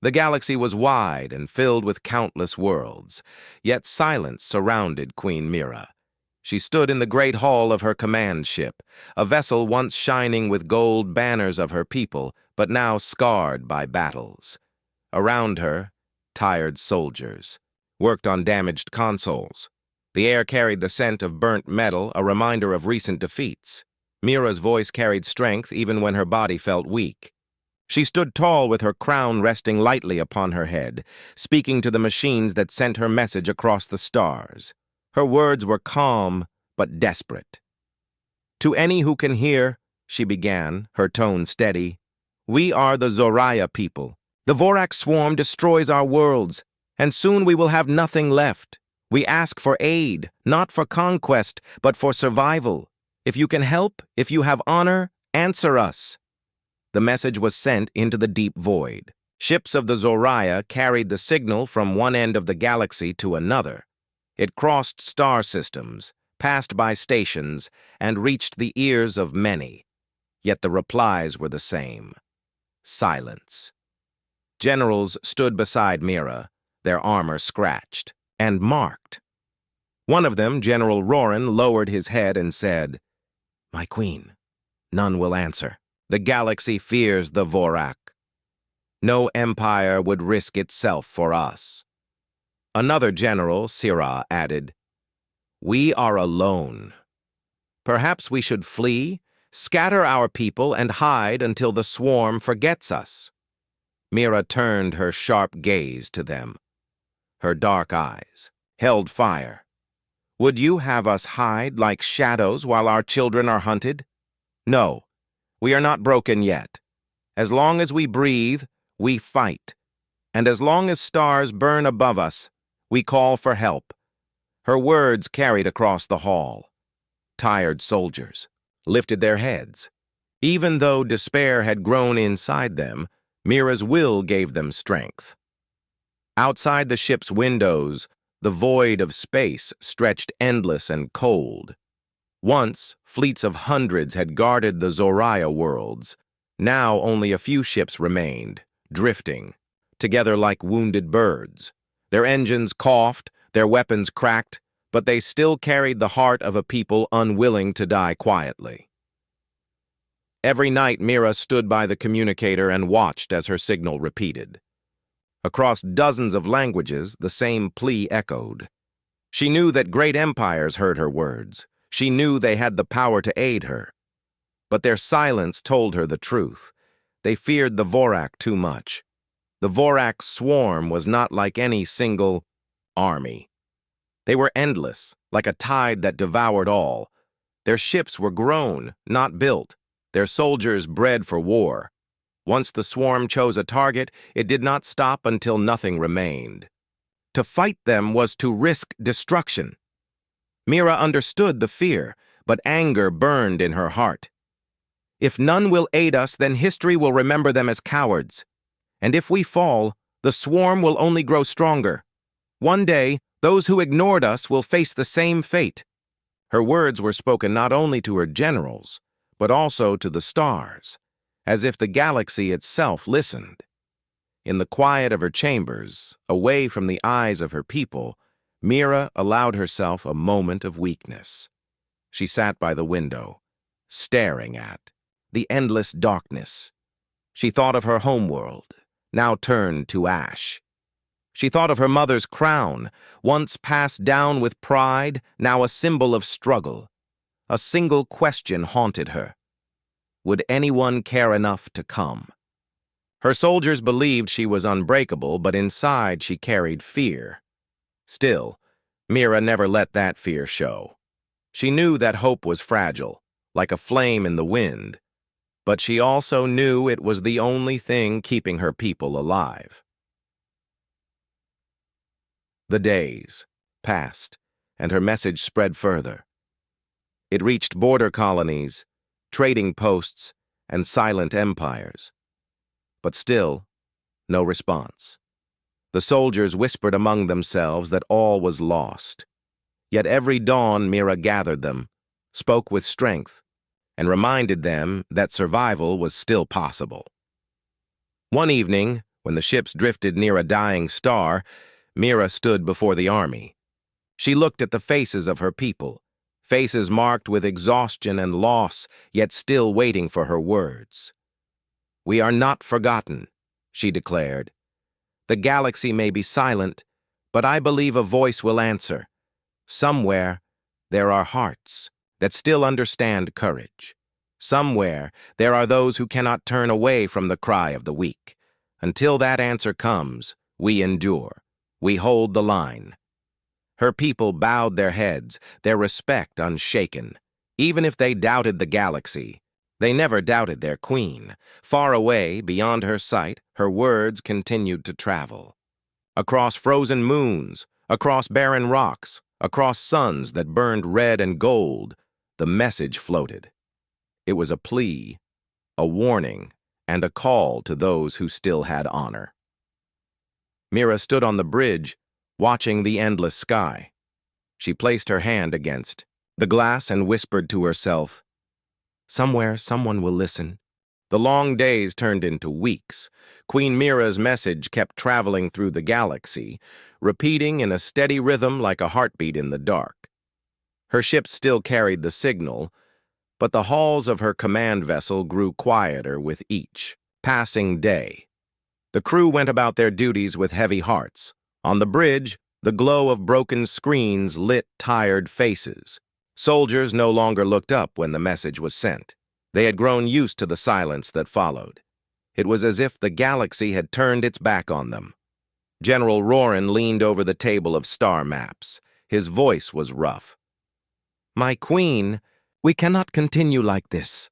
The galaxy was wide and filled with countless worlds, yet silence surrounded Queen Mira. She stood in the great hall of her command ship, a vessel once shining with gold banners of her people, but now scarred by battles. Around her, tired soldiers worked on damaged consoles. The air carried the scent of burnt metal, a reminder of recent defeats. Mira's voice carried strength even when her body felt weak. She stood tall with her crown resting lightly upon her head, speaking to the machines that sent her message across the stars. Her words were calm but desperate. "To any who can hear," she began, her tone steady, "we are the Zoraya people. The Vorak swarm destroys our worlds, and soon we will have nothing left. We ask for aid, not for conquest, but for survival. If you can help, if you have honor, answer us." The message was sent into the deep void. Ships of the Zoraya carried the signal from one end of the galaxy to another. It crossed star systems, passed by stations, and reached the ears of many. Yet the replies were the same. Silence. Generals stood beside Mira, their armor scratched and marked. One of them, General Roran, lowered his head and said, "My queen, none will answer. The galaxy fears the Vorak. No empire would risk itself for us." Another general, Sirah, added, "We are alone. Perhaps we should flee, scatter our people, and hide until the swarm forgets us." Mira turned her sharp gaze to them. Her dark eyes held fire. "Would you have us hide like shadows while our children are hunted? No, we are not broken yet. As long as we breathe, we fight. And as long as stars burn above us, we call for help." Her words carried across the hall. Tired soldiers lifted their heads. Even though despair had grown inside them, Mira's will gave them strength. Outside the ship's windows, the void of space stretched endless and cold. Once, fleets of hundreds had guarded the Zoraya worlds. Now only a few ships remained, drifting, together like wounded birds. Their engines coughed, their weapons cracked, but they still carried the heart of a people unwilling to die quietly. Every night Mira stood by the communicator and watched as her signal repeated. Across dozens of languages, the same plea echoed. She knew that great empires heard her words. She knew they had the power to aid her. But their silence told her the truth. They feared the Vorak too much. The Vorak swarm was not like any single army. They were endless, like a tide that devoured all. Their ships were grown, not built. Their soldiers bred for war. Once the swarm chose a target, it did not stop until nothing remained. To fight them was to risk destruction. Mira understood the fear, but anger burned in her heart. If none will aid us, then history will remember them as cowards. And if we fall, the swarm will only grow stronger. One day, those who ignored us will face the same fate. Her words were spoken not only to her generals, but also to the stars, as if the galaxy itself listened. In the quiet of her chambers, away from the eyes of her people, Mira allowed herself a moment of weakness. She sat by the window, staring at the endless darkness. She thought of her homeworld, now turned to ash. She thought of her mother's crown, once passed down with pride, now a symbol of struggle. A single question haunted her. Would anyone care enough to come? Her soldiers believed she was unbreakable, but inside she carried fear. Still, Mira never let that fear show. She knew that hope was fragile, like a flame in the wind, but she also knew it was the only thing keeping her people alive. The days passed, and her message spread further. It reached border colonies, trading posts, and silent empires. But still, no response. The soldiers whispered among themselves that all was lost. Yet every dawn Mira gathered them, spoke with strength, and reminded them that survival was still possible. One evening, When the ships drifted near a dying star, Mira stood before the army. She looked at the faces of her people, faces marked with exhaustion and loss, yet still waiting for her words. "We are not forgotten," she declared. "The galaxy may be silent, but I believe a voice will answer. Somewhere, there are hearts that still understand courage. Somewhere, there are those who cannot turn away from the cry of the weak. Until that answer comes, we endure. We hold the line." Her people bowed their heads, their respect unshaken. Even if they doubted the galaxy, they never doubted their queen. Far away, beyond her sight, her words continued to travel. Across frozen moons, across barren rocks, across suns that burned red and gold, the message floated. It was a plea, a warning, and a call to those who still had honor. Mira stood on the bridge, watching the endless sky. She placed her hand against the glass and whispered to herself, "Somewhere someone will listen." The long days turned into weeks. Queen Mira's message kept traveling through the galaxy, repeating in a steady rhythm like a heartbeat in the dark. Her ship still carried the signal, but the halls of her command vessel grew quieter with each passing day. The crew went about their duties with heavy hearts. On the bridge, the glow of broken screens lit tired faces. Soldiers no longer looked up when the message was sent. They had grown used to the silence that followed. It was as if the galaxy had turned its back on them. General Roran leaned over the table of star maps. His voice was rough. "My queen, we cannot continue like this.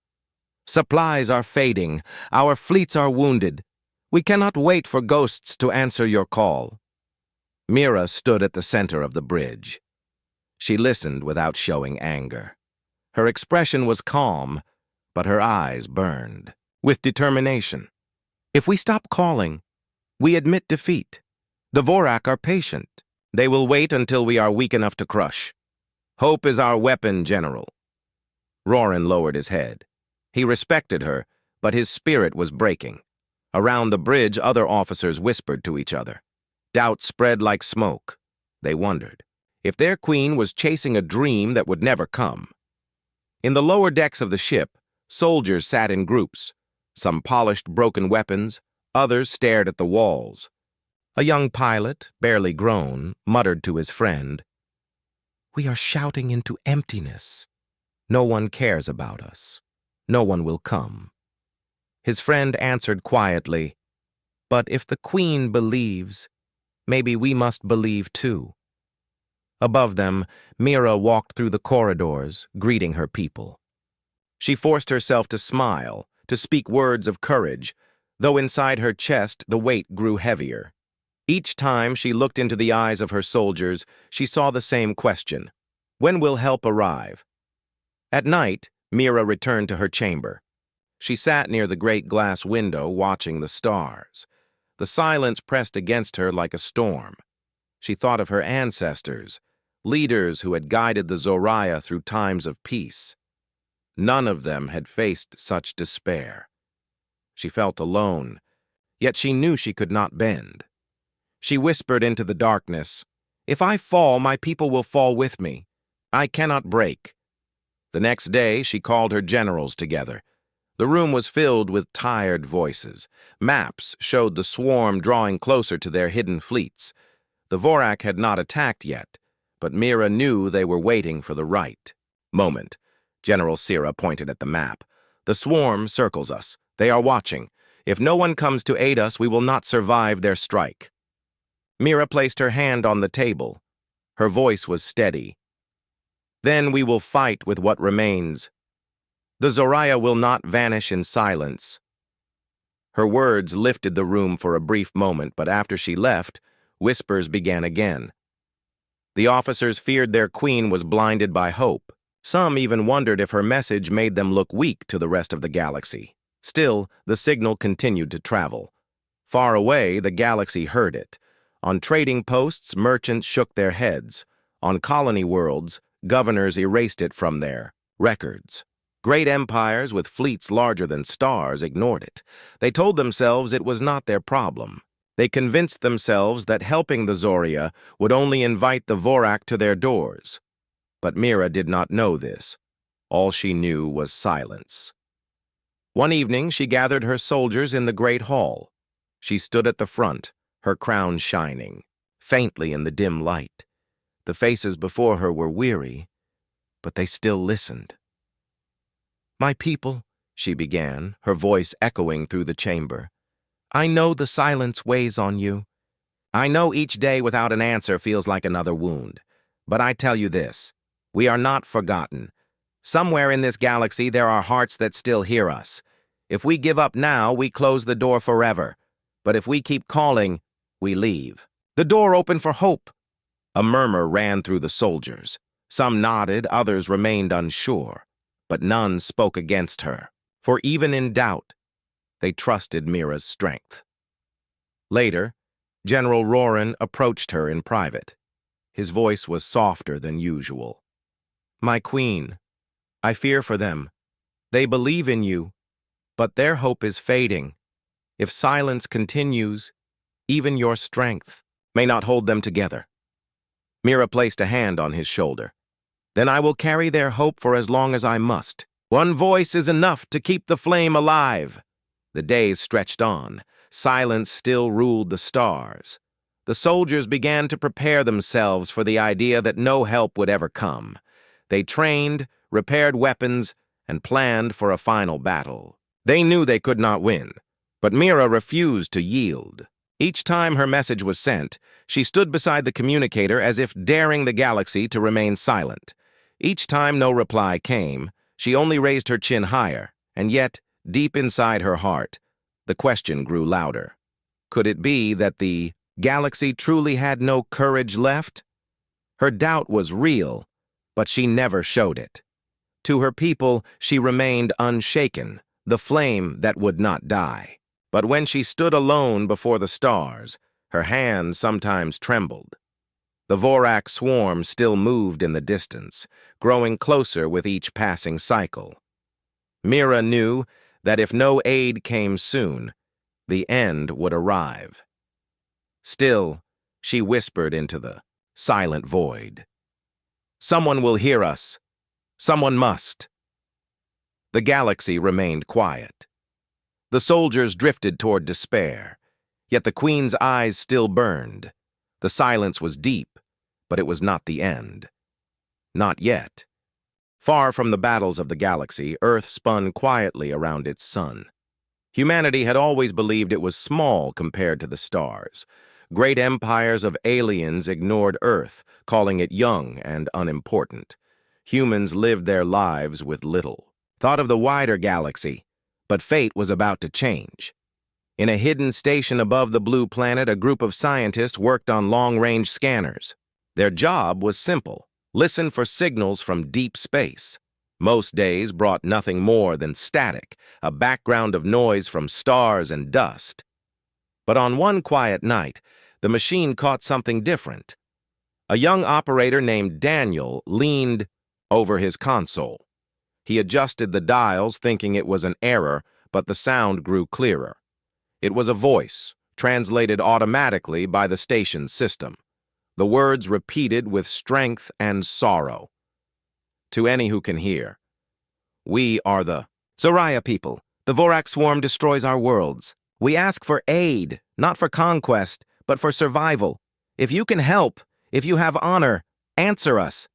Supplies are fading. Our fleets are wounded. We cannot wait for ghosts to answer your call." Mira stood at the center of the bridge. She listened without showing anger. Her expression was calm, but her eyes burned with determination. "If we stop calling, we admit defeat. The Vorak are patient. They will wait until we are weak enough to crush. Hope is our weapon, General." Roran lowered his head. He respected her, but his spirit was breaking. Around the bridge, other officers whispered to each other. Doubt spread like smoke. They wondered if their queen was chasing a dream that would never come. In the lower decks of the ship, soldiers sat in groups. Some polished broken weapons, others stared at the walls. A young pilot, barely grown, muttered to his friend, "We are shouting into emptiness. No one cares about us. No one will come." His friend answered quietly, "But if the queen believes, maybe we must believe too." Above them, Mira walked through the corridors, greeting her people. She forced herself to smile, to speak words of courage, though inside her chest the weight grew heavier. Each time she looked into the eyes of her soldiers, she saw the same question: when will help arrive? At night, Mira returned to her chamber. She sat near the great glass window, watching the stars. The silence pressed against her like a storm. She thought of her ancestors, leaders who had guided the Zoraya through times of peace. None of them had faced such despair. She felt alone, yet she knew she could not bend. She whispered into the darkness, "If I fall, my people will fall with me. I cannot break." The next day, she called her generals together. The room was filled with tired voices. Maps showed the swarm drawing closer to their hidden fleets. The Vorak had not attacked yet, but Mira knew they were waiting for the right moment. General Sira pointed at the map. "The swarm circles us. They are watching. If no one comes to aid us, we will not survive their strike." Mira placed her hand on the table. Her voice was steady. "Then we will fight with what remains. The Zoraya will not vanish in silence." Her words lifted the room for a brief moment, but after she left, whispers began again. The officers feared their queen was blinded by hope. Some even wondered if her message made them look weak to the rest of the galaxy. Still, the signal continued to travel. Far away, the galaxy heard it. On trading posts, merchants shook their heads. On colony worlds, governors erased it from their records. Great empires with fleets larger than stars ignored it. They told themselves it was not their problem. They convinced themselves that helping the Zoria would only invite the Vorak to their doors. But Mira did not know this. All she knew was silence. One evening, she gathered her soldiers in the great hall. She stood at the front, her crown shining, faintly in the dim light. The faces before her were weary, but they still listened. "My people," she began, her voice echoing through the chamber, "I know the silence weighs on you. I know each day without an answer feels like another wound. But I tell you this, we are not forgotten. Somewhere in this galaxy there are hearts that still hear us. If we give up now, we close the door forever. But if we keep calling, we leave." The door opened for hope. A murmur ran through the soldiers. Some nodded, others remained unsure. But none spoke against her, for even in doubt, they trusted Mira's strength. Later, General Roran approached her in private. His voice was softer than usual. "My queen, I fear for them. They believe in you, but their hope is fading. If silence continues, even your strength may not hold them together." Mira placed a hand on his shoulder. "Then I will carry their hope for as long as I must. One voice is enough to keep the flame alive." The days stretched on. Silence still ruled the stars. The soldiers began to prepare themselves for the idea that no help would ever come. They trained, repaired weapons, and planned for a final battle. They knew they could not win, but Mira refused to yield. Each time her message was sent, she stood beside the communicator as if daring the galaxy to remain silent. Each time no reply came, she only raised her chin higher, and yet, deep inside her heart, the question grew louder. Could it be that the galaxy truly had no courage left? Her doubt was real, but she never showed it. To her people, she remained unshaken, the flame that would not die. But when she stood alone before the stars, her hands sometimes trembled. The Vorak swarm still moved in the distance, growing closer with each passing cycle. Mira knew that if no aid came soon, the end would arrive. Still, she whispered into the silent void, "Someone will hear us. Someone must." The galaxy remained quiet. The soldiers drifted toward despair, yet the Queen's eyes still burned. The silence was deep, but it was not the end. Not yet. Far from the battles of the galaxy, Earth spun quietly around its sun. Humanity had always believed it was small compared to the stars. Great empires of aliens ignored Earth, calling it young and unimportant. Humans lived their lives with little, thought of the wider galaxy, but fate was about to change. In a hidden station above the blue planet, a group of scientists worked on long-range scanners. Their job was simple: listen for signals from deep space. Most days brought nothing more than static, a background of noise from stars and dust. But on one quiet night, the machine caught something different. A young operator named Daniel leaned over his console. He adjusted the dials, thinking it was an error, but the sound grew clearer. It was a voice, translated automatically by the station's system. The words repeated with strength and sorrow. To any who can hear, "We are the Zoria people. The Vorak swarm destroys our worlds. We ask for aid, not for conquest, but for survival. If you can help, if you have honor, answer us."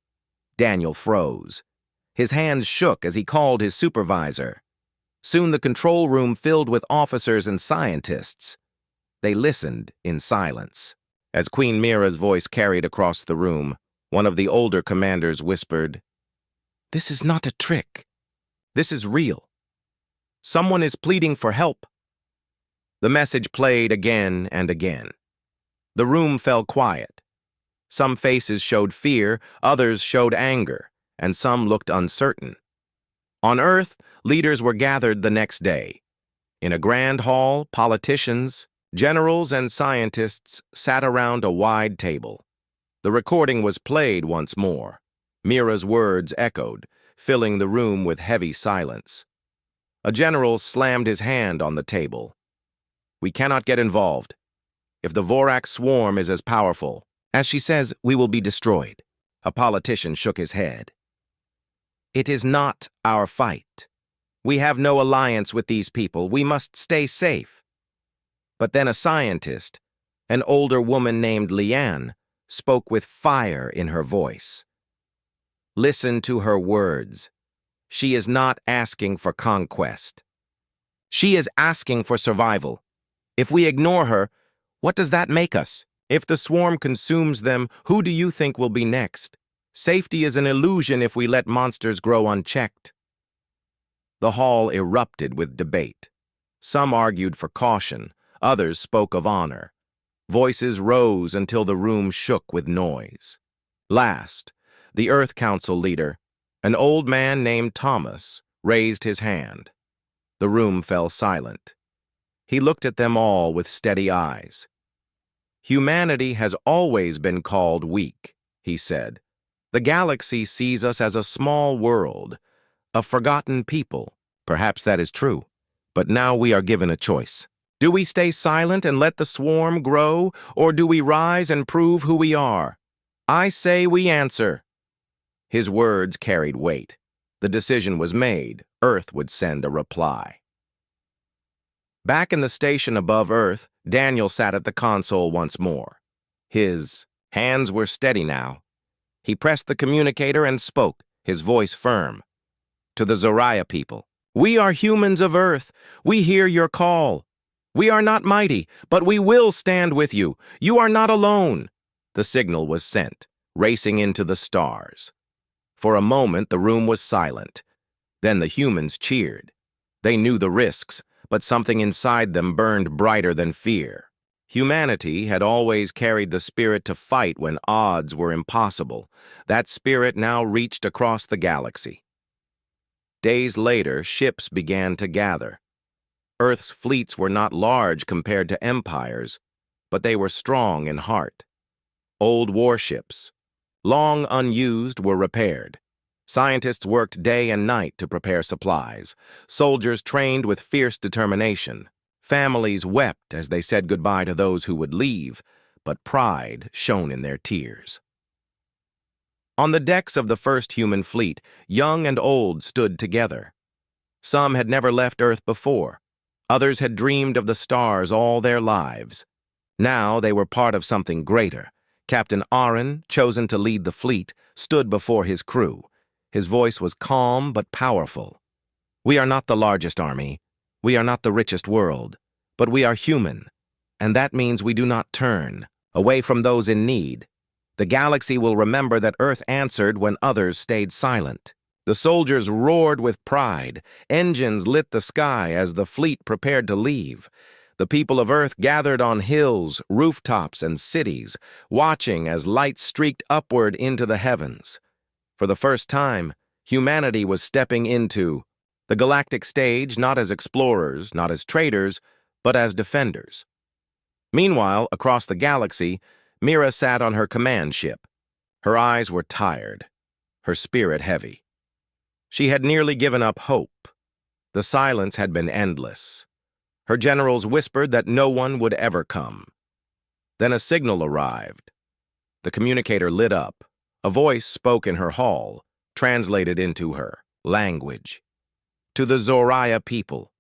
Daniel froze. His hands shook as he called his supervisor. Soon the control room filled with officers and scientists. They listened in silence. As Queen Mira's voice carried across the room, one of the older commanders whispered, "This is not a trick. This is real. Someone is pleading for help." The message played again and again. The room fell quiet. Some faces showed fear, others showed anger, and some looked uncertain. On Earth, leaders were gathered the next day. In a grand hall, politicians, generals, and scientists sat around a wide table. The recording was played once more. Mira's words echoed, filling the room with heavy silence. A general slammed his hand on the table. "We cannot get involved. if the Vorak swarm is as powerful as she says, we will be destroyed. A politician shook his head. It is not our fight. We have no alliance with these people. We must stay safe. But then a scientist, an older woman named Leanne, spoke with fire in her voice. Listen to her words. She is not asking for conquest. She is asking for survival. If we ignore her, what does that make us? If the swarm consumes them, who do you think will be next? Safety is an illusion if we let monsters grow unchecked. The hall erupted with debate. Some argued for caution, others spoke of honor. Voices rose until the room shook with noise. Last, the Earth Council leader, an old man named Thomas, raised his hand. The room fell silent. He looked at them all with steady eyes. Humanity has always been called weak, he said. The galaxy sees us as a small world, a forgotten people. Perhaps that is true, but now we are given a choice. Do we stay silent and let the swarm grow, or do we rise and prove who we are? I say we answer. His words carried weight. The decision was made. Earth would send a reply. Back in the station above Earth, Daniel sat at the console once more. His hands were steady now. He pressed the communicator and spoke, his voice firm. To the Zoraya people, we are humans of Earth. We hear your call. We are not mighty, but we will stand with you. You are not alone. The signal was sent, racing into the stars. For a moment, the room was silent. Then the humans cheered. They knew the risks, but something inside them burned brighter than fear. Humanity had always carried the spirit to fight when odds were impossible. That spirit now reached across the galaxy. Days later, ships began to gather. Earth's fleets were not large compared to empires, but they were strong in heart. Old warships, long unused, were repaired. Scientists worked day and night to prepare supplies. Soldiers trained with fierce determination. Families wept as they said goodbye to those who would leave, but pride shone in their tears. On the decks of the first human fleet, young and old stood together. Some had never left Earth before. Others had dreamed of the stars all their lives. Now they were part of something greater. Captain Aaron, chosen to lead the fleet, stood before his crew. His voice was calm but powerful. We are not the largest army. We are not the richest world. But we are human. And that means we do not turn away from those in need. The galaxy will remember that Earth answered when others stayed silent. The soldiers roared with pride. Engines lit the sky as the fleet prepared to leave. The people of Earth gathered on hills, rooftops, and cities, watching as light streaked upward into the heavens. For the first time, humanity was stepping into the galactic stage, not as explorers, not as traders, but as defenders. Meanwhile, across the galaxy, Mira sat on her command ship. Her eyes were tired, her spirit heavy. She had nearly given up hope. The silence had been endless. Her generals whispered that no one would ever come. Then a signal arrived. The communicator lit up. A voice spoke in her hall, translated into her language. To the Zoraya people,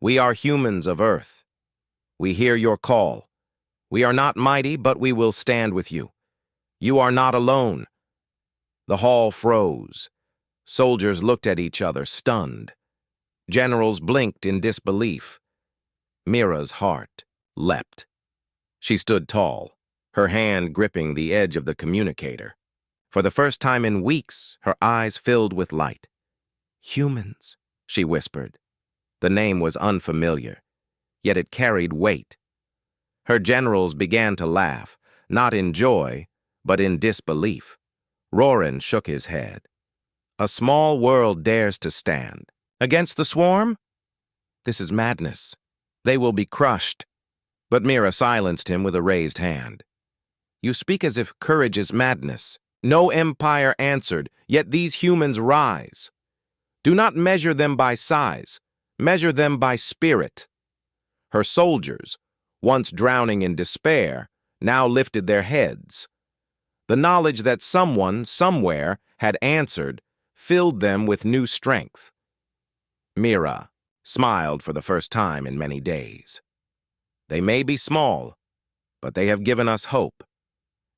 we are humans of Earth. We hear your call. We are not mighty, but we will stand with you. You are not alone. The hall froze. Soldiers looked at each other, stunned. Generals blinked in disbelief. Mira's heart leapt. She stood tall, her hand gripping the edge of the communicator. For the first time in weeks, her eyes filled with light. Humans, she whispered. The name was unfamiliar, yet it carried weight. Her generals began to laugh, not in joy, but in disbelief. Roran shook his head. A small world dares to stand. Against the swarm? This is madness. They will be crushed. But Mira silenced him with a raised hand. You speak as if courage is madness. No empire answered, yet these humans rise. Do not measure them by size. Measure them by spirit. Her soldiers, once drowning in despair, now lifted their heads. The knowledge that someone, somewhere, had answered filled them with new strength. Mira smiled for the first time in many days. They may be small, but they have given us hope,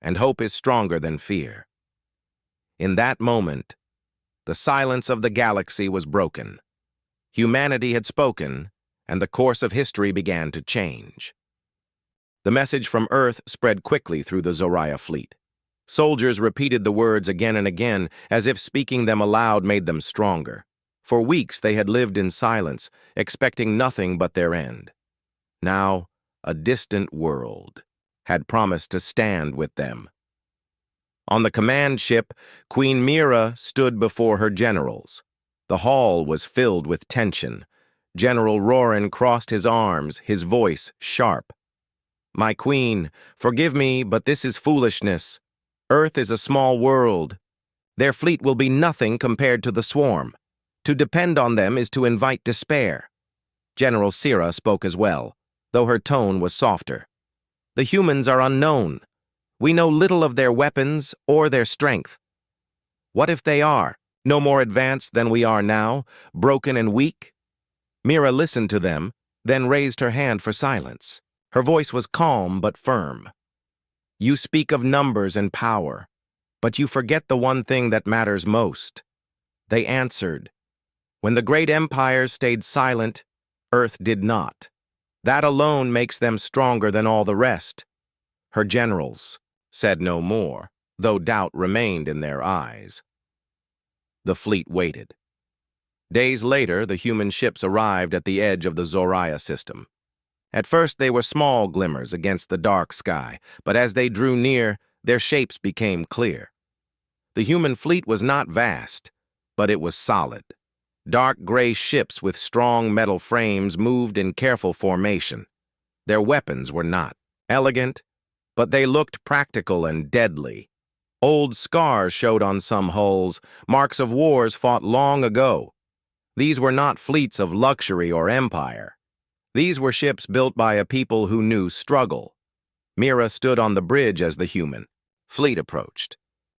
and hope is stronger than fear. In that moment, the silence of the galaxy was broken. Humanity had spoken, and the course of history began to change. The message from Earth spread quickly through the Zoraya fleet. Soldiers repeated the words again and again, as if speaking them aloud made them stronger. For weeks they had lived in silence, expecting nothing but their end. Now, a distant world had promised to stand with them. On the command ship, Queen Mira stood before her generals. The hall was filled with tension. General Roran crossed his arms, his voice sharp. "My queen, forgive me, but this is foolishness. Earth is a small world. Their fleet will be nothing compared to the swarm. To depend on them is to invite despair." General Sira spoke as well, though her tone was softer. "The humans are unknown. We know little of their weapons or their strength. What if they are, no more advanced than we are now, broken and weak?" Mira listened to them, then raised her hand for silence. Her voice was calm but firm. "You speak of numbers and power, but you forget the one thing that matters most." They answered, "When the great empires stayed silent, Earth did not. That alone makes them stronger than all the rest." Her generals said no more, though doubt remained in their eyes. The fleet waited. Days later, the human ships arrived at the edge of the Zoraya system. At first, they were small glimmers against the dark sky, but as they drew near, their shapes became clear. The human fleet was not vast, but it was solid. Dark gray ships with strong metal frames moved in careful formation. Their weapons were not elegant, but they looked practical and deadly. Old scars showed on some hulls, marks of wars fought long ago. These were not fleets of luxury or empire. These were ships built by a people who knew struggle. Mira stood on the bridge as the human fleet approached.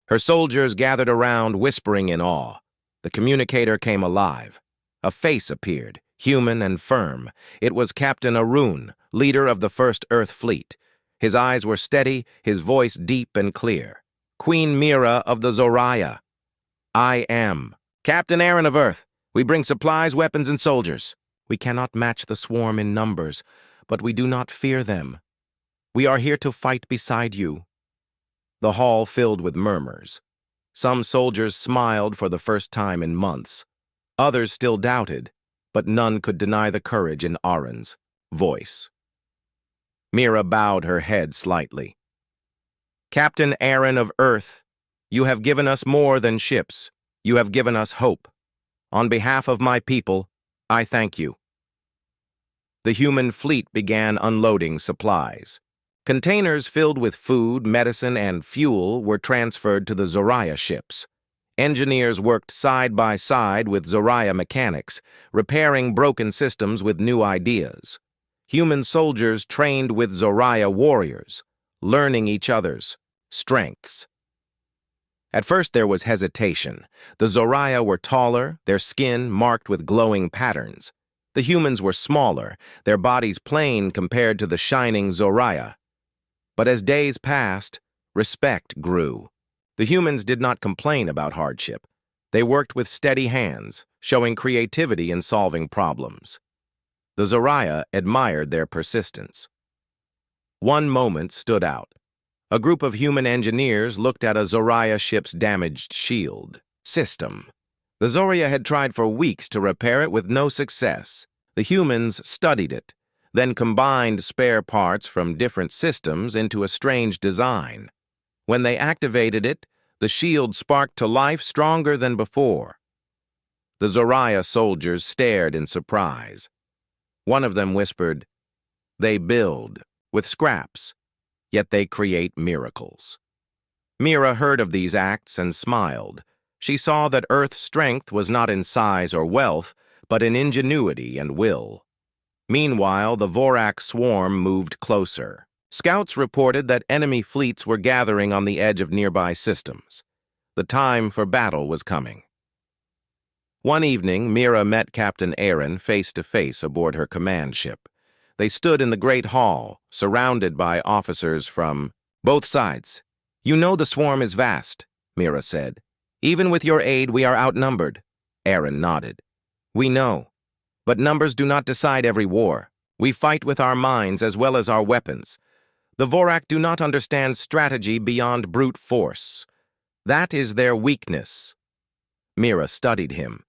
Her soldiers gathered around, whispering in awe. The communicator came alive. A face appeared, human and firm. It was Captain Arun, leader of the First Earth Fleet. His eyes were steady, his voice deep and clear. "Queen Mira of the Zoraya. I am Captain Aaron of Earth. We bring supplies, weapons, and soldiers. We cannot match the swarm in numbers, but we do not fear them. We are here to fight beside you." The hall filled with murmurs. Some soldiers smiled for the first time in months. Others still doubted, but none could deny the courage in Aaron's voice. Mira bowed her head slightly. "Captain Aaron of Earth, you have given us more than ships. You have given us hope. On behalf of my people, I thank you." The human fleet began unloading supplies. Containers filled with food, medicine, and fuel were transferred to the Zoraya ships. Engineers worked side by side with Zoraya mechanics, repairing broken systems with new ideas. Human soldiers trained with Zoraya warriors, learning each other's strengths. At first there was hesitation. The Zoraya were taller, their skin marked with glowing patterns. The humans were smaller, their bodies plain compared to the shining Zoraya. But as days passed, respect grew. The humans did not complain about hardship. They worked with steady hands, showing creativity in solving problems. The Zoraya admired their persistence. One moment stood out. A group of human engineers looked at a Zoraya ship's damaged shield system. The Zoraya had tried for weeks to repair it with no success. The humans studied it, then combined spare parts from different systems into a strange design. When they activated it, the shield sparked to life stronger than before. The Zoraya soldiers stared in surprise. One of them whispered, "They build with scraps, yet they create miracles." Mira heard of these acts and smiled. She saw that Earth's strength was not in size or wealth, but in ingenuity and will. Meanwhile, the Vorak swarm moved closer. Scouts reported that enemy fleets were gathering on the edge of nearby systems. The time for battle was coming. One evening, Mira met Captain Aaron face to face aboard her command ship. They stood in the great hall, surrounded by officers from both sides. "You know the swarm is vast," Mira said. "Even with your aid, we are outnumbered." Aaron nodded. "We know. But numbers do not decide every war. We fight with our minds as well as our weapons. The Vorak do not understand strategy beyond brute force. That is their weakness." Mira studied him.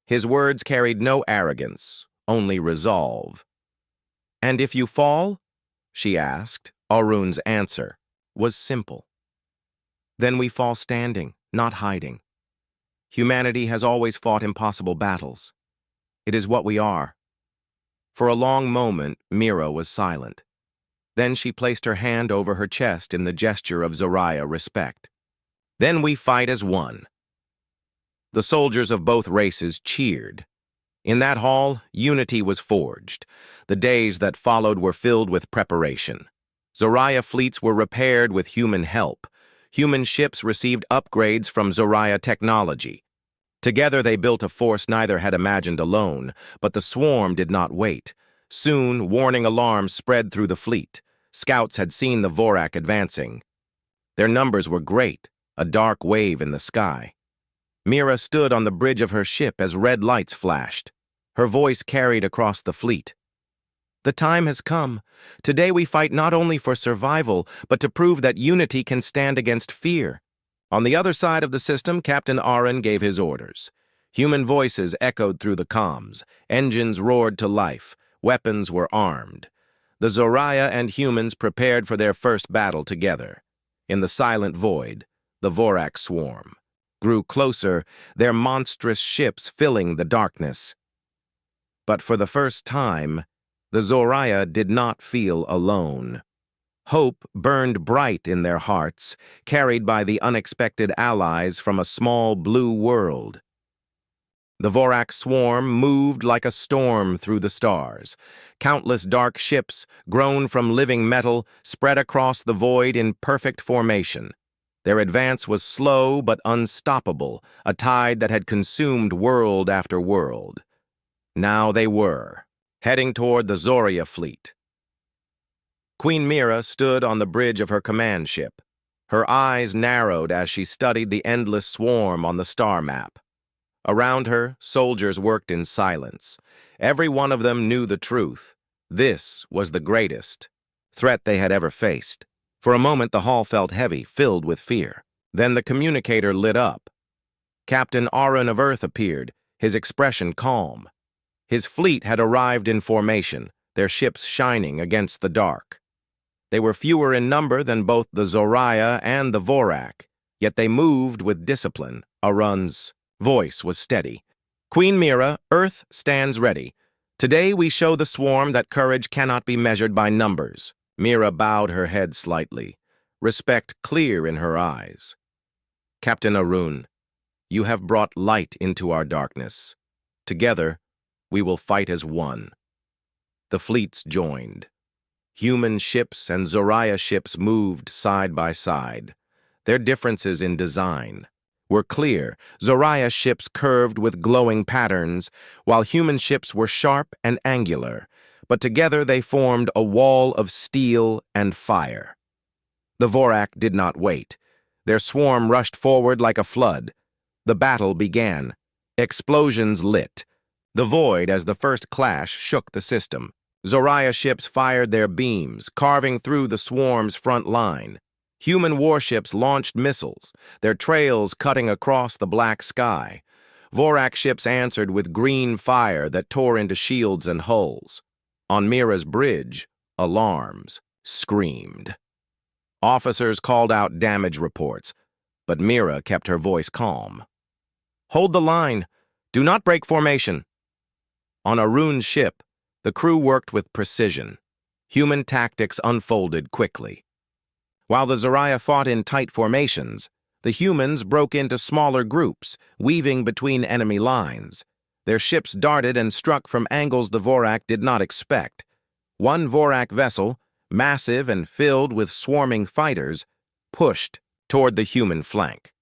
His words carried no arrogance, only resolve. "And if you fall?" she asked. Arun's answer was simple. "Then we fall standing, not hiding. Humanity has always fought impossible battles. It is what we are." For a long moment, Mira was silent. Then she placed her hand over her chest in the gesture of Zoraya respect. "Then we fight as one." The soldiers of both races cheered. In that hall, unity was forged. The days that followed were filled with preparation. Zoraya fleets were repaired with human help. Human ships received upgrades from Zoraya technology. Together they built a force neither had imagined alone, but the swarm did not wait. Soon, warning alarms spread through the fleet. Scouts had seen the Vorak advancing. Their numbers were great, a dark wave in the sky. Mira stood on the bridge of her ship as red lights flashed. Her voice carried across the fleet. "The time has come. Today we fight not only for survival, but to prove that unity can stand against fear." On the other side of the system, Captain Aaron gave his orders. Human voices echoed through the comms. Engines roared to life. Weapons were armed. The Zoraya and humans prepared for their first battle together. In the silent void, the Vorak swarm grew closer, their monstrous ships filling the darkness. But for the first time, the Zoraya did not feel alone. Hope burned bright in their hearts, carried by the unexpected allies from a small blue world. The Vorak swarm moved like a storm through the stars. Countless dark ships, grown from living metal, spread across the void in perfect formation. Their advance was slow but unstoppable, a tide that had consumed world after world. Now they were, heading toward the Zoraya fleet. Queen Mira stood on the bridge of her command ship. Her eyes narrowed as she studied the endless swarm on the star map. Around her, soldiers worked in silence. Every one of them knew the truth. This was the greatest threat they had ever faced. For a moment, the hall felt heavy, filled with fear. Then the communicator lit up. Captain Aaron of Earth appeared, his expression calm. His fleet had arrived in formation, their ships shining against the dark. They were fewer in number than both the Zoraya and the Vorak, yet they moved with discipline. Aaron's voice was steady. "Queen Mira, Earth stands ready. Today we show the swarm that courage cannot be measured by numbers." Mira bowed her head slightly, respect clear in her eyes. "Captain Arun, you have brought light into our darkness. Together, we will fight as one." The fleets joined. Human ships and Zoraya ships moved side by side. Their differences in design were clear. Zoraya ships curved with glowing patterns, while human ships were sharp and angular, but together they formed a wall of steel and fire. The Vorak did not wait. Their swarm rushed forward like a flood. The battle began. Explosions lit the void as the first clash shook the system. Zoraya ships fired their beams, carving through the swarm's front line. Human warships launched missiles, their trails cutting across the black sky. Vorak ships answered with green fire that tore into shields and hulls. On Mira's bridge, alarms screamed. Officers called out damage reports, but Mira kept her voice calm. "Hold the line. Do not break formation." On Arun's ship, the crew worked with precision. Human tactics unfolded quickly. While the Zoraya fought in tight formations, the humans broke into smaller groups, weaving between enemy lines. Their ships darted and struck from angles the Vorak did not expect. One Vorak vessel, massive and filled with swarming fighters, pushed toward the human flank.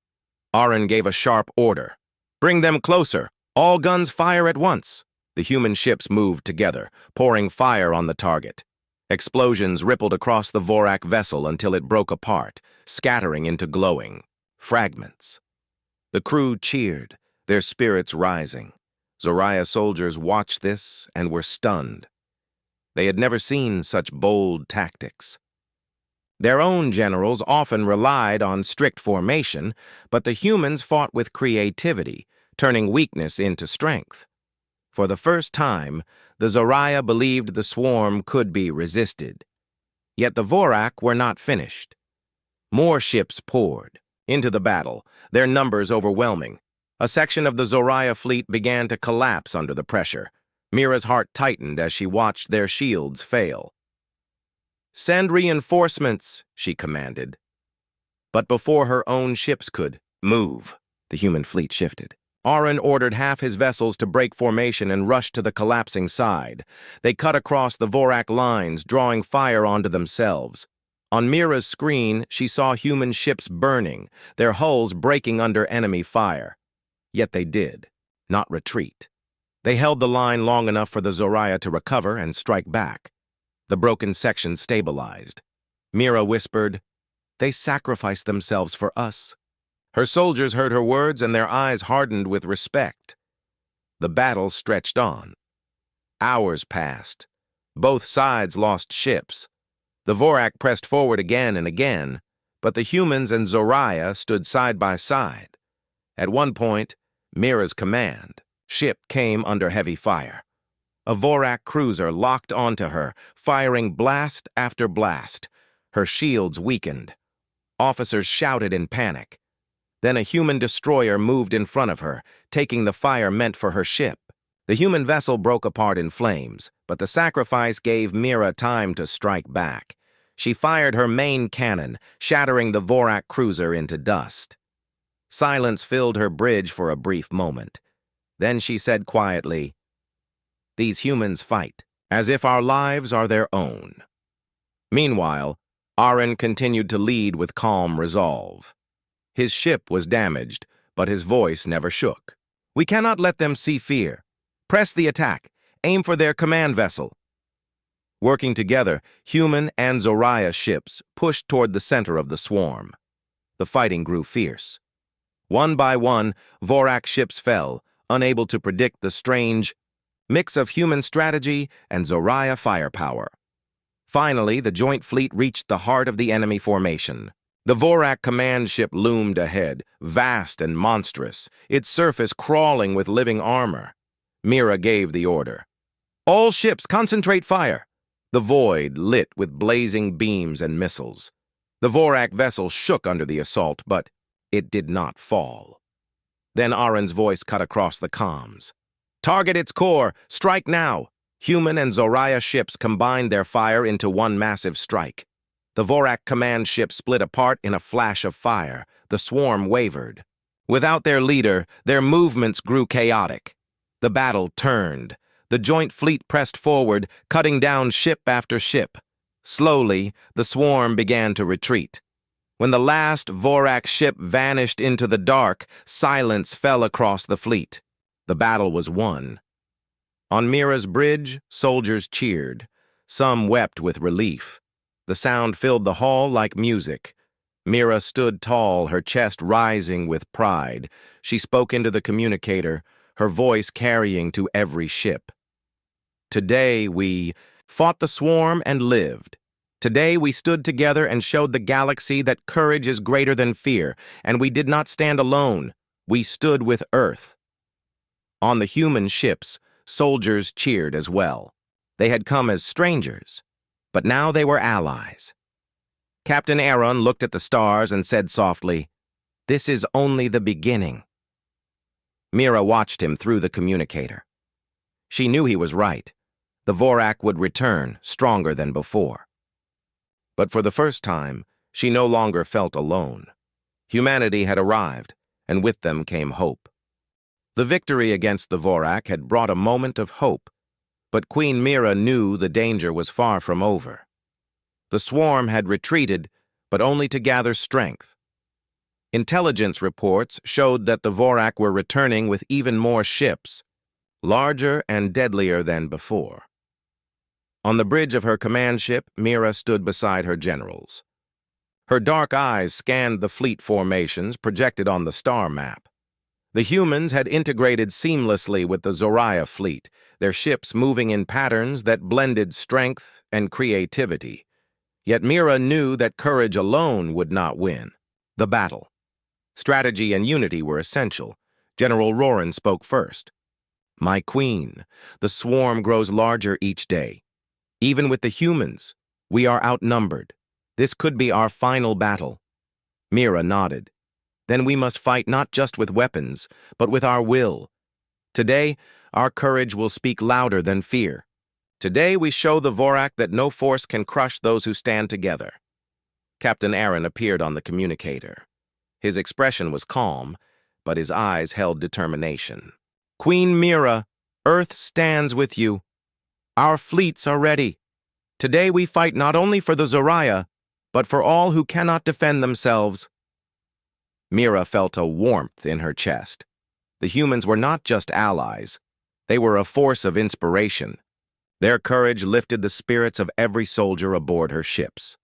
Arin gave a sharp order. "Bring them closer! All guns fire at once!" The human ships moved together, pouring fire on the target. Explosions rippled across the Vorak vessel until it broke apart, scattering into glowing fragments. The crew cheered, their spirits rising. Zoraya soldiers watched this and were stunned. They had never seen such bold tactics. Their own generals often relied on strict formation, but the humans fought with creativity, turning weakness into strength. For the first time, the Zoraya believed the swarm could be resisted. Yet the Vorak were not finished. More ships poured into the battle, their numbers overwhelming. A section of the Zoraya fleet began to collapse under the pressure. Mira's heart tightened as she watched their shields fail. "Send reinforcements," she commanded. But before her own ships could move, the human fleet shifted. Arin ordered half his vessels to break formation and rush to the collapsing side. They cut across the Vorak lines, drawing fire onto themselves. On Mira's screen, she saw human ships burning, their hulls breaking under enemy fire. Yet they did not retreat. They held the line long enough for the Zoraya to recover and strike back. The broken section stabilized. Mira whispered, "They sacrificed themselves for us." Her soldiers heard her words and their eyes hardened with respect. The battle stretched on. Hours passed. Both sides lost ships. The Vorak pressed forward again and again, but the humans and Zoraya stood side by side. At one point, Mira's command ship came under heavy fire. A Vorak cruiser locked onto her, firing blast after blast. Her shields weakened. Officers shouted in panic. Then a human destroyer moved in front of her, taking the fire meant for her ship. The human vessel broke apart in flames, but the sacrifice gave Mira time to strike back. She fired her main cannon, shattering the Vorak cruiser into dust. Silence filled her bridge for a brief moment. Then she said quietly, "These humans fight as if our lives are their own." Meanwhile, Arin continued to lead with calm resolve. His ship was damaged, but his voice never shook. "We cannot let them see fear. Press the attack. Aim for their command vessel." Working together, human and Zoraya ships pushed toward the center of the swarm. The fighting grew fierce. One by one, Vorak ships fell, unable to predict the strange mix of human strategy and Zoraya firepower. Finally, the joint fleet reached the heart of the enemy formation. The Vorak command ship loomed ahead, vast and monstrous, its surface crawling with living armor. Mira gave the order. "All ships, concentrate fire!" The void lit with blazing beams and missiles. The Vorak vessel shook under the assault, but it did not fall. Then Arin's voice cut across the comms. "Target its core! Strike now!" Human and Zoraya ships combined their fire into one massive strike. The Vorak command ship split apart in a flash of fire. The swarm wavered. Without their leader, their movements grew chaotic. The battle turned. The joint fleet pressed forward, cutting down ship after ship. Slowly, the swarm began to retreat. When the last Vorak ship vanished into the dark, silence fell across the fleet. The battle was won. On Mira's bridge, soldiers cheered. Some wept with relief. The sound filled the hall like music. Mira stood tall, her chest rising with pride. She spoke into the communicator, her voice carrying to every ship. "Today we fought the swarm and lived. Today we stood together and showed the galaxy that courage is greater than fear, and we did not stand alone. We stood with Earth." On the human ships, soldiers cheered as well. They had come as strangers, but now they were allies. Captain Aaron looked at the stars and said softly, "This is only the beginning." Mira watched him through the communicator. She knew he was right. The Vorak would return, stronger than before. But for the first time, she no longer felt alone. Humanity had arrived, and with them came hope. The victory against the Vorak had brought a moment of hope, but Queen Mira knew the danger was far from over. The swarm had retreated, but only to gather strength. Intelligence reports showed that the Vorak were returning with even more ships, larger and deadlier than before. On the bridge of her command ship, Mira stood beside her generals. Her dark eyes scanned the fleet formations projected on the star map. The humans had integrated seamlessly with the Zoraya fleet, their ships moving in patterns that blended strength and creativity. Yet Mira knew that courage alone would not win the battle. Strategy and unity were essential. General Roran spoke first. "My queen, the swarm grows larger each day. Even with the humans, we are outnumbered. This could be our final battle." Mira nodded. "Then we must fight not just with weapons, but with our will. Today, our courage will speak louder than fear. Today we show the Vorak that no force can crush those who stand together." Captain Aaron appeared on the communicator. His expression was calm, but his eyes held determination. "Queen Mira, Earth stands with you. Our fleets are ready. Today we fight not only for the Zoraya, but for all who cannot defend themselves." Mira felt a warmth in her chest. The humans were not just allies. They were a force of inspiration. Their courage lifted the spirits of every soldier aboard her ships.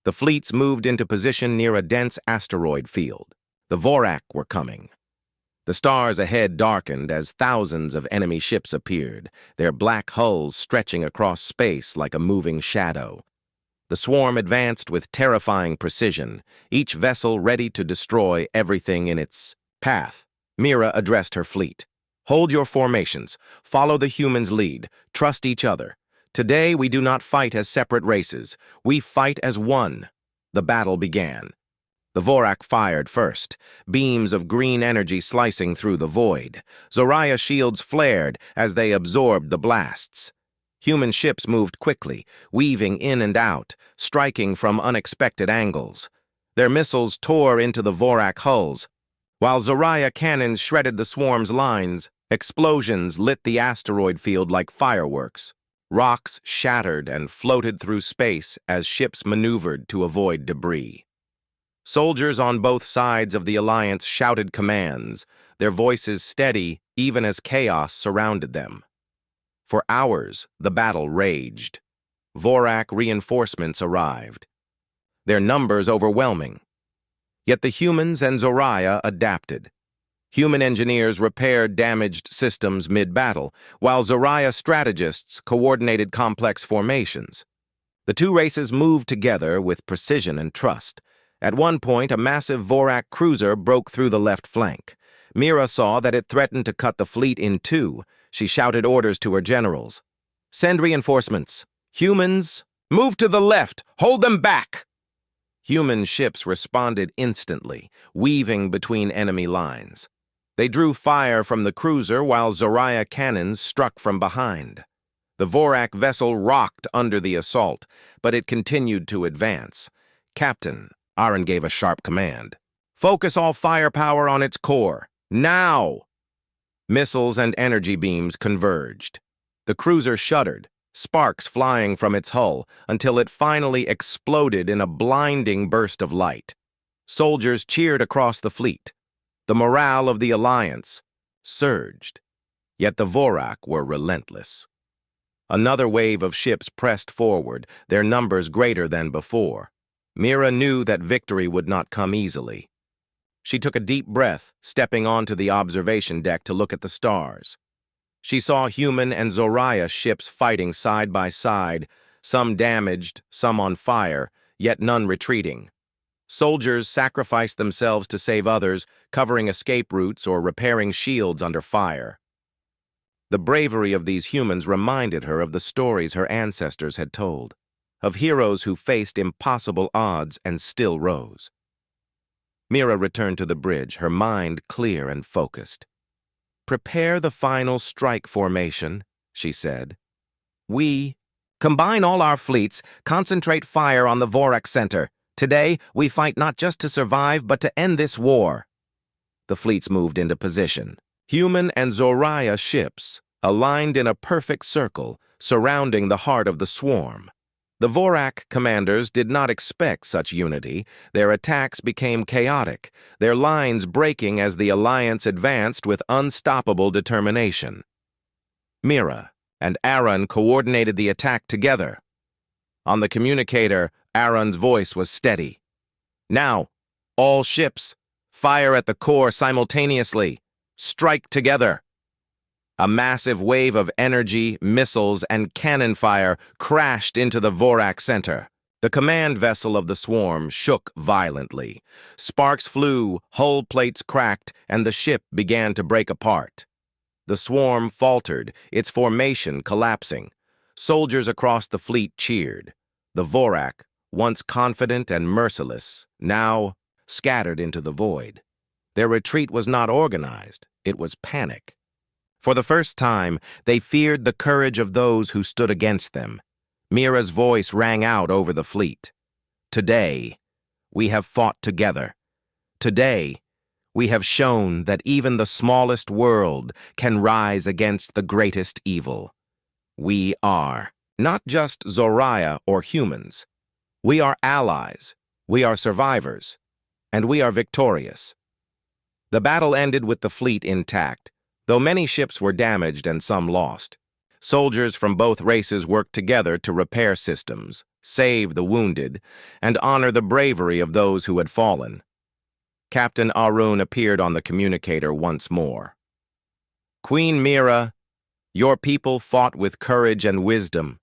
The fleets moved into position near a dense asteroid field. The Vorak were coming. The stars ahead darkened as thousands of enemy ships appeared, their black hulls stretching across space like a moving shadow. The swarm advanced with terrifying precision, each vessel ready to destroy everything in its path. Mira addressed her fleet. "Hold your formations. Follow the humans' lead. Trust each other. Today we do not fight as separate races. We fight as one." The battle began. The Vorak fired first, beams of green energy slicing through the void. Zoraya shields flared as they absorbed the blasts. Human ships moved quickly, weaving in and out, striking from unexpected angles. Their missiles tore into the Vorak hulls. While Zoraya cannons shredded the swarm's lines, explosions lit the asteroid field like fireworks. Rocks shattered and floated through space as ships maneuvered to avoid debris. Soldiers on both sides of the alliance shouted commands, their voices steady even as chaos surrounded them. For hours, the battle raged. Vorak reinforcements arrived, their numbers overwhelming. Yet the humans and Zoraya adapted. Human engineers repaired damaged systems mid-battle, while Zoraya strategists coordinated complex formations. The two races moved together with precision and trust. At one point, a massive Vorak cruiser broke through the left flank. Mira saw that it threatened to cut the fleet in two. She shouted orders to her generals. "Send reinforcements. Humans, move to the left. Hold them back." Human ships responded instantly, weaving between enemy lines. They drew fire from the cruiser while Zoraya cannons struck from behind. The Vorak vessel rocked under the assault, but it continued to advance. "Captain," Aaron gave a sharp command. "Focus all firepower on its core. Now!" Missiles and energy beams converged. The cruiser shuddered, sparks flying from its hull, until it finally exploded in a blinding burst of light. Soldiers cheered across the fleet. The morale of the alliance surged. Yet the Vorak were relentless. Another wave of ships pressed forward, their numbers greater than before. Mira knew that victory would not come easily. She took a deep breath, stepping onto the observation deck to look at the stars. She saw human and Zoraya ships fighting side by side, some damaged, some on fire, yet none retreating. Soldiers sacrificed themselves to save others, covering escape routes or repairing shields under fire. The bravery of these humans reminded her of the stories her ancestors had told, of heroes who faced impossible odds and still rose. Mira returned to the bridge, her mind clear and focused. "Prepare the final strike formation," she said. "We combine all our fleets, concentrate fire on the Vorak center. Today, we fight not just to survive, but to end this war." The fleets moved into position. Human and Zoraya ships, aligned in a perfect circle, surrounding the heart of the swarm. The Vorak commanders did not expect such unity. Their attacks became chaotic, their lines breaking as the alliance advanced with unstoppable determination. Mira and Aaron coordinated the attack together. On the communicator, Aaron's voice was steady. "Now, all ships, fire at the core simultaneously. Strike together." A massive wave of energy, missiles, and cannon fire crashed into the Vorak center. The command vessel of the swarm shook violently. Sparks flew, hull plates cracked, and the ship began to break apart. The swarm faltered, its formation collapsing. Soldiers across the fleet cheered. The Vorak, once confident and merciless, now scattered into the void. Their retreat was not organized, it was panic. For the first time, they feared the courage of those who stood against them. Mira's voice rang out over the fleet. "Today, we have fought together. Today, we have shown that even the smallest world can rise against the greatest evil. We are not just Zoraya or humans. We are allies, we are survivors, and we are victorious." The battle ended with the fleet intact, though many ships were damaged and some lost. Soldiers from both races worked together to repair systems, save the wounded, and honor the bravery of those who had fallen. Captain Arun appeared on the communicator once more. "Queen Mira, your people fought with courage and wisdom.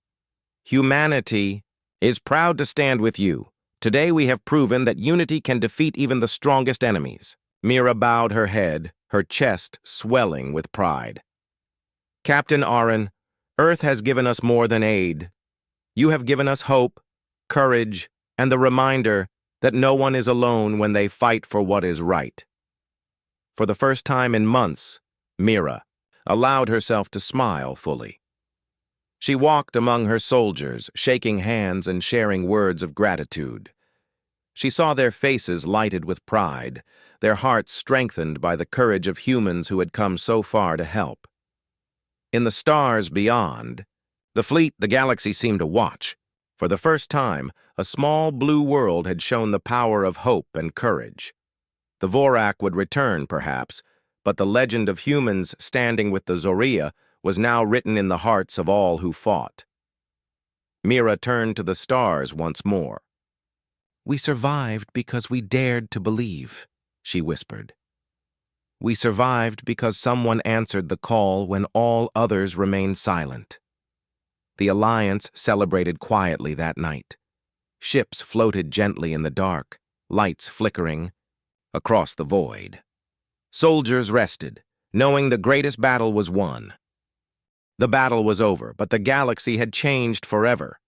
Humanity is proud to stand with you. Today we have proven that unity can defeat even the strongest enemies." Mira bowed her head, her chest swelling with pride. "Captain Arun, Earth has given us more than aid. You have given us hope, courage, and the reminder that no one is alone when they fight for what is right." For the first time in months, Mira allowed herself to smile fully. She walked among her soldiers, shaking hands and sharing words of gratitude. She saw their faces lighted with pride, their hearts strengthened by the courage of humans who had come so far to help. In the stars beyond, the fleet the galaxy seemed to watch. For the first time, a small blue world had shown the power of hope and courage. The Vorak would return, perhaps, but the legend of humans standing with the Zoraya was now written in the hearts of all who fought. Mira turned to the stars once more. "We survived because we dared to believe," she whispered. "We survived because someone answered the call when all others remained silent." The Alliance celebrated quietly that night. Ships floated gently in the dark, lights flickering across the void. Soldiers rested, knowing the greatest battle was won. The battle was over, but the galaxy had changed forever.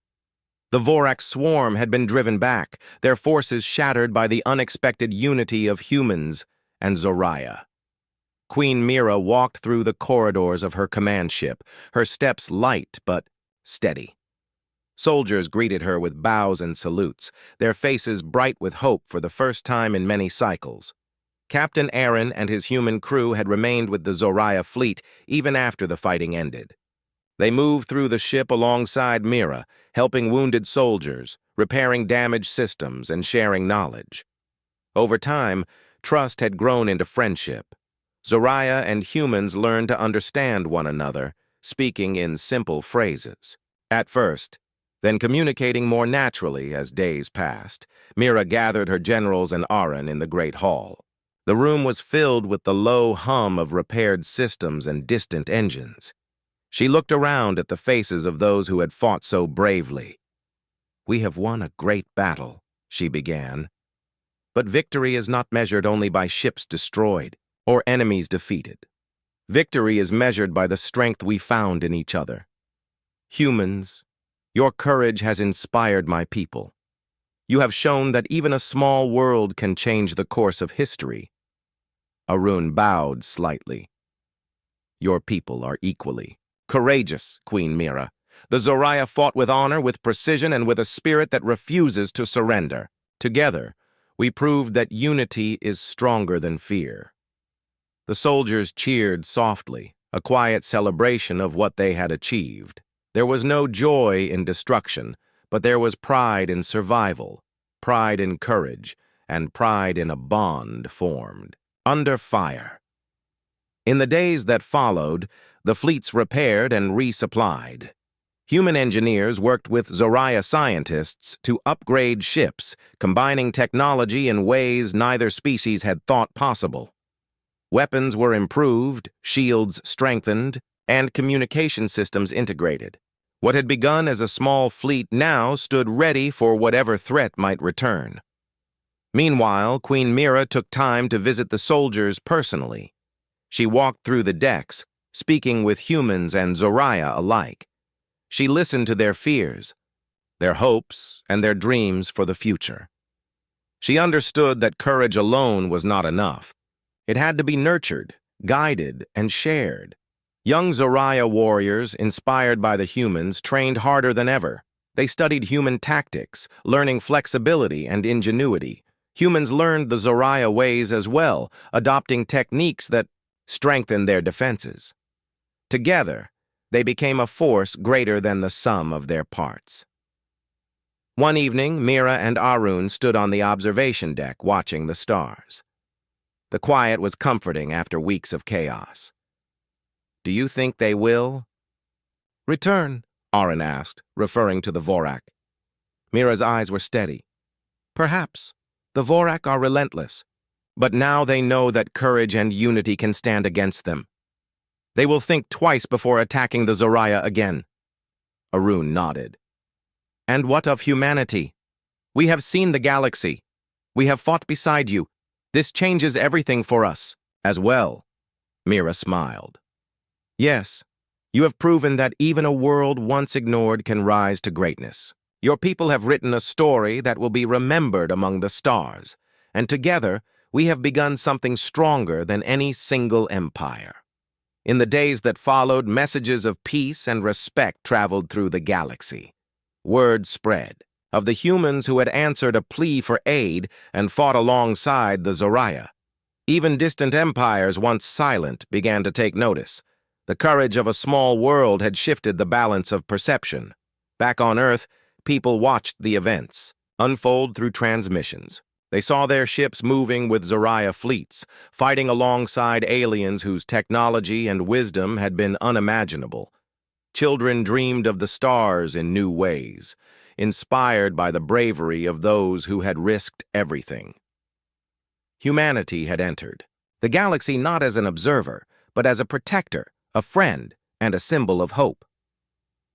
The Vorak swarm had been driven back, their forces shattered by the unexpected unity of humans and Zoraya. Queen Mira walked through the corridors of her command ship, her steps light but steady. Soldiers greeted her with bows and salutes, their faces bright with hope for the first time in many cycles. Captain Aaron and his human crew had remained with the Zoraya fleet even after the fighting ended. They moved through the ship alongside Mira, helping wounded soldiers, repairing damaged systems, and sharing knowledge. Over time, trust had grown into friendship. Zoraya and humans learned to understand one another, speaking in simple phrases. At first, then communicating more naturally as days passed, Mira gathered her generals and Aaron in the Great Hall. The room was filled with the low hum of repaired systems and distant engines. She looked around at the faces of those who had fought so bravely. "We have won a great battle," she began. "But victory is not measured only by ships destroyed or enemies defeated. Victory is measured by the strength we found in each other. Humans, your courage has inspired my people. You have shown that even a small world can change the course of history." Arun bowed slightly. "Your people are equally courageous, Queen Mira. The Zoraya fought with honor, with precision, and with a spirit that refuses to surrender. Together, we proved that unity is stronger than fear." The soldiers cheered softly, a quiet celebration of what they had achieved. There was no joy in destruction, but there was pride in survival, pride in courage, and pride in a bond formed. Under fire. In the days that followed, the fleets repaired and resupplied. Human engineers worked with Zoraya scientists to upgrade ships, combining technology in ways neither species had thought possible. Weapons were improved, shields strengthened, and communication systems integrated. What had begun as a small fleet now stood ready for whatever threat might return. Meanwhile, Queen Mira took time to visit the soldiers personally. She walked through the decks, speaking with humans and Zoraya alike. She listened to their fears, their hopes, and their dreams for the future. She understood that courage alone was not enough. It had to be nurtured, guided, and shared. Young Zoraya warriors, inspired by the humans, trained harder than ever. They studied human tactics, learning flexibility and ingenuity. Humans learned the Zoraya ways as well, adopting techniques that strengthened their defenses. Together, they became a force greater than the sum of their parts. One evening, Mira and Arun stood on the observation deck watching the stars. The quiet was comforting after weeks of chaos. "Do you think they will return?" Arun asked, referring to the Vorak. Mira's eyes were steady. "Perhaps. The Vorak are relentless, but now they know that courage and unity can stand against them. They will think twice before attacking the Zoraya again." Arun nodded. "And what of humanity? We have seen the galaxy. We have fought beside you. This changes everything for us, as well." Mira smiled. "Yes, you have proven that even a world once ignored can rise to greatness. Your people have written a story that will be remembered among the stars, and together we have begun something stronger than any single empire." In the days that followed, messages of peace and respect traveled through the galaxy. Word spread of the humans who had answered a plea for aid and fought alongside the Zoraya. Even distant empires, once silent, began to take notice. The courage of a small world had shifted the balance of perception. Back on Earth, people watched the events unfold through transmissions. They saw their ships moving with Zoraya fleets, fighting alongside aliens whose technology and wisdom had been unimaginable. Children dreamed of the stars in new ways, inspired by the bravery of those who had risked everything. Humanity had entered the galaxy not as an observer, but as a protector, a friend, and a symbol of hope.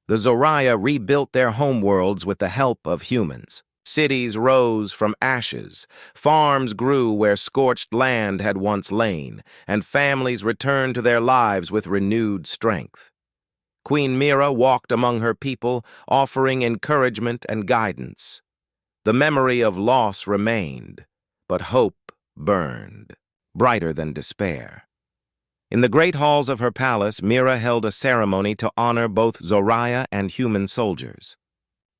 The Zoraya rebuilt their homeworlds with the help of humans. Cities rose from ashes, farms grew where scorched land had once lain, and families returned to their lives with renewed strength. Queen Mira walked among her people, offering encouragement and guidance. The memory of loss remained, but hope burned, brighter than despair. In the great halls of her palace, Mira held a ceremony to honor both Zoraya and human soldiers.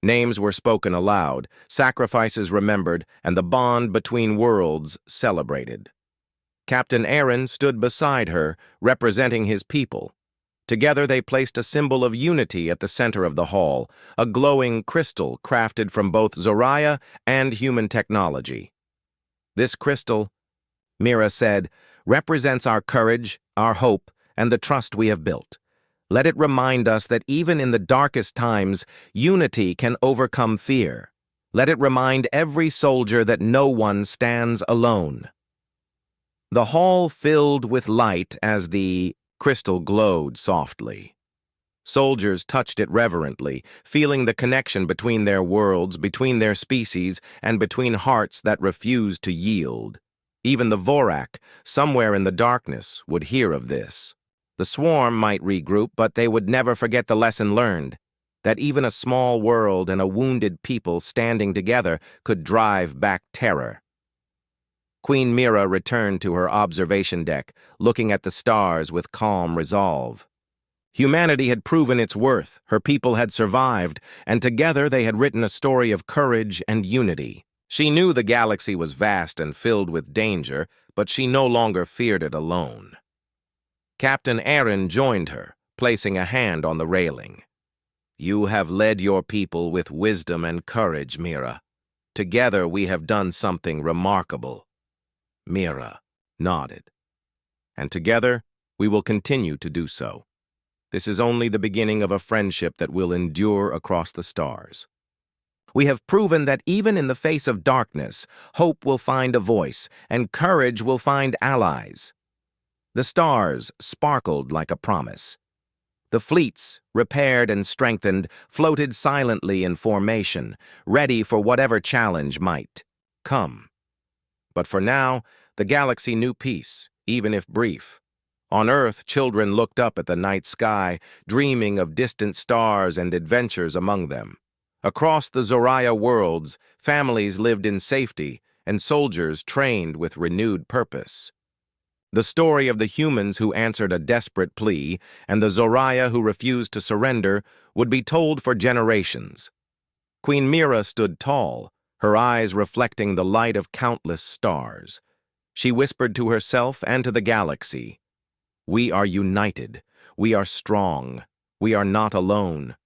Names were spoken aloud, sacrifices remembered, and the bond between worlds celebrated. Captain Aaron stood beside her, representing his people. Together they placed a symbol of unity at the center of the hall, a glowing crystal crafted from both Zoraya and human technology. "This crystal," Mira said, "represents our courage, our hope, and the trust we have built. Let it remind us that even in the darkest times, unity can overcome fear. Let it remind every soldier that no one stands alone." The hall filled with light as the crystal glowed softly. Soldiers touched it reverently, feeling the connection between their worlds, between their species, and between hearts that refused to yield. Even the Vorak, somewhere in the darkness, would hear of this. The swarm might regroup, but they would never forget the lesson learned, that even a small world and a wounded people standing together could drive back terror. Queen Mira returned to her observation deck, looking at the stars with calm resolve. Humanity had proven its worth, her people had survived, and together they had written a story of courage and unity. She knew the galaxy was vast and filled with danger, but she no longer feared it alone. Captain Aaron joined her, placing a hand on the railing. "You have led your people with wisdom and courage, Mira. Together we have done something remarkable." Mira nodded. "And together we will continue to do so. This is only the beginning of a friendship that will endure across the stars. We have proven that even in the face of darkness, hope will find a voice, and courage will find allies." The stars sparkled like a promise. The fleets, repaired and strengthened, floated silently in formation, ready for whatever challenge might come. But for now, the galaxy knew peace, even if brief. On Earth, children looked up at the night sky, dreaming of distant stars and adventures among them. Across the Zoraya worlds, families lived in safety, and soldiers trained with renewed purpose. The story of the humans who answered a desperate plea and the Zoraya who refused to surrender would be told for generations. Queen Mira stood tall, her eyes reflecting the light of countless stars. She whispered to herself and to the galaxy, "We are united. We are strong. We are not alone.